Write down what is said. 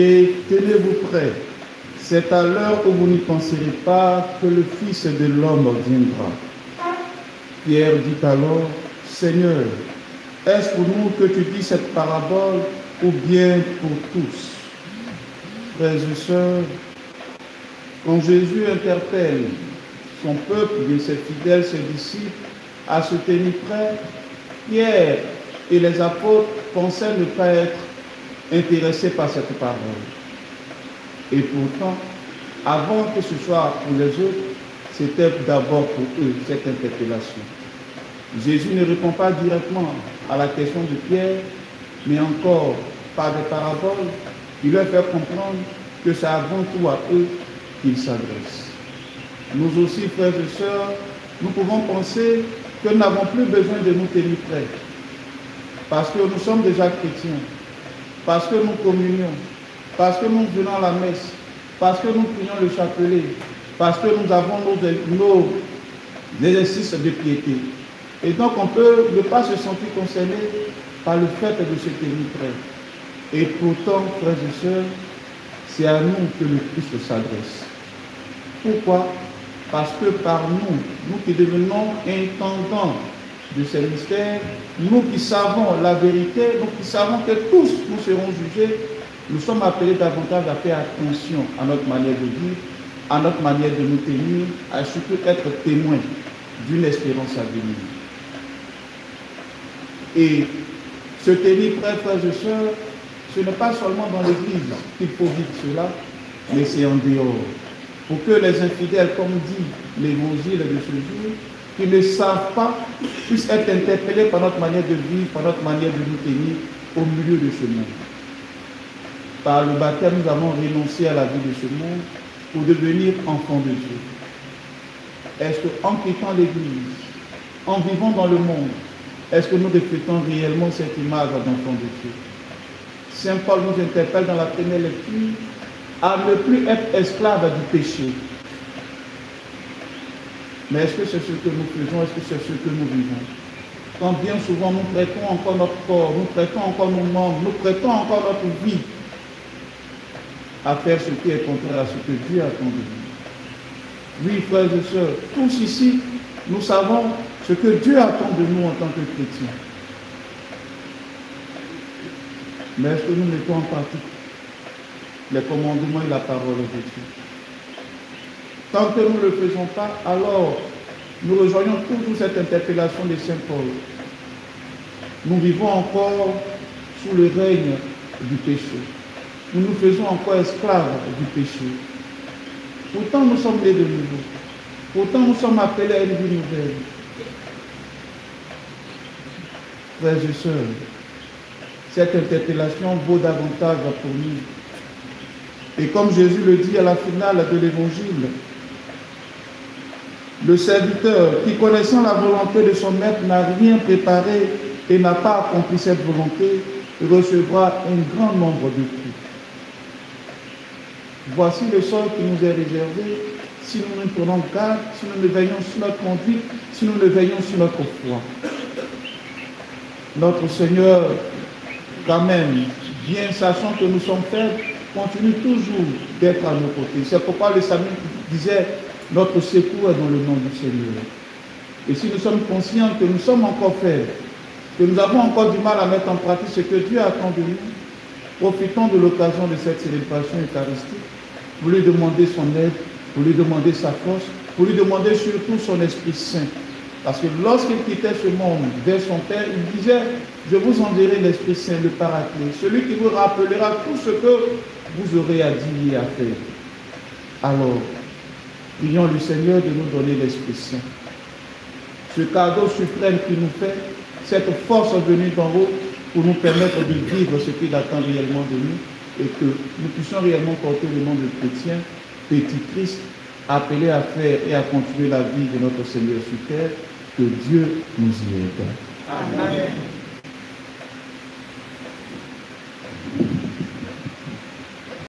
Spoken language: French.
et tenez-vous prêts. C'est à l'heure où vous n'y penserez pas que le Fils de l'homme viendra. Pierre dit alors, Seigneur, est-ce pour nous que tu dis cette parabole ou bien pour tous? Frères et sœurs, quand Jésus interpelle son peuple, et ses fidèles, ses disciples, à se tenir prêts, Pierre et les apôtres pensaient ne pas être intéressés par cette parole. Et pourtant, avant que ce soit pour les autres, c'était d'abord pour eux, cette interpellation. Jésus ne répond pas directement à la question de Pierre, mais encore par des paraboles, il leur fait comprendre que c'est avant tout à eux qu'il s'adresse. Nous aussi, frères et sœurs, nous pouvons penser que nous n'avons plus besoin de nous tenir prêts, parce que nous sommes déjà chrétiens, parce que nous communions, parce que nous venons à la messe, parce que nous prions le chapelet, parce que nous avons nos exercices de piété. Et donc on peut ne pas se sentir concerné par le fait de se tenir prêt. Et pourtant, frères et sœurs, c'est à nous que le Christ s'adresse. Pourquoi? Parce que par nous, nous qui devenons intendants de ces mystères, nous qui savons la vérité, nous qui savons que tous nous serons jugés, nous sommes appelés davantage à faire attention à notre manière de vivre, à notre manière de nous tenir, à surtout être témoins d'une espérance à venir. Et se tenir prêt, frères et sœurs, ce n'est pas seulement dans l'église qu'il faut vivre cela, mais c'est en dehors. Pour que les infidèles, comme dit l'évangile de ce jour, qui ne savent pas, puissent être interpellés par notre manière de vivre, par notre manière de nous tenir au milieu de ce monde. Par le baptême, nous avons renoncé à la vie de ce monde pour devenir enfants de Dieu. Est-ce qu'en quittant l'église, en vivant dans le monde, est-ce que nous reflétons réellement cette image d'enfants de Dieu? Saint Paul nous interpelle dans la première lecture à ne plus être esclave du péché. Mais est-ce que c'est ce que nous faisons? Est-ce que c'est ce que nous vivons? Quand bien souvent nous prêtons encore notre corps, nous prêtons encore nos membres, nous prêtons encore notre vie à faire ce qui est contraire à ce que Dieu attend de nous. Oui, frères et sœurs, tous ici, nous savons ce que Dieu attend de nous en tant que chrétiens. Mais est-ce que nous mettons en pratique les commandements et la parole de Dieu? Tant que nous ne le faisons pas, alors nous rejoignons toujours cette interpellation de Saint Paul. Nous vivons encore sous le règne du péché. Nous nous faisons encore esclaves du péché. Pourtant, nous sommes nés de nouveau. Pourtant, nous sommes appelés à une vie nouvelle. Frères et sœurs, cette interpellation vaut davantage pour nous. Et comme Jésus le dit à la finale de l'Évangile, le serviteur qui, connaissant la volonté de son maître, n'a rien préparé et n'a pas accompli cette volonté, recevra un grand nombre de coups. Voici le sort qui nous est réservé si nous ne prenons garde, si nous ne veillons sur notre conduite, si nous ne veillons sur notre foi. Notre Seigneur, quand même, bien sachant que nous sommes faibles, continue toujours d'être à nos côtés. C'est pourquoi le Salut disait, notre secours est dans le nom du Seigneur. Et si nous sommes conscients que nous sommes encore faibles, que nous avons encore du mal à mettre en pratique ce que Dieu attend de nous, profitons de l'occasion de cette célébration eucharistique pour lui demander son aide, pour lui demander sa force, pour lui demander surtout son Esprit Saint. Parce que lorsqu'il quittait ce monde vers son Père, il disait, je vous enverrai l'Esprit Saint, le Paraclet, celui qui vous rappellera tout ce que vous aurez à dire et à faire. Alors, prions le Seigneur de nous donner l'Esprit Saint. Ce cadeau suprême qu'il nous fait, cette force venue d'en haut pour nous permettre de vivre ce qu'il attend réellement de nous et que nous puissions réellement porter le nom de chrétien, petit Christ, appelé à faire et à continuer la vie de notre Seigneur sur terre, que Dieu nous y aide. Amen.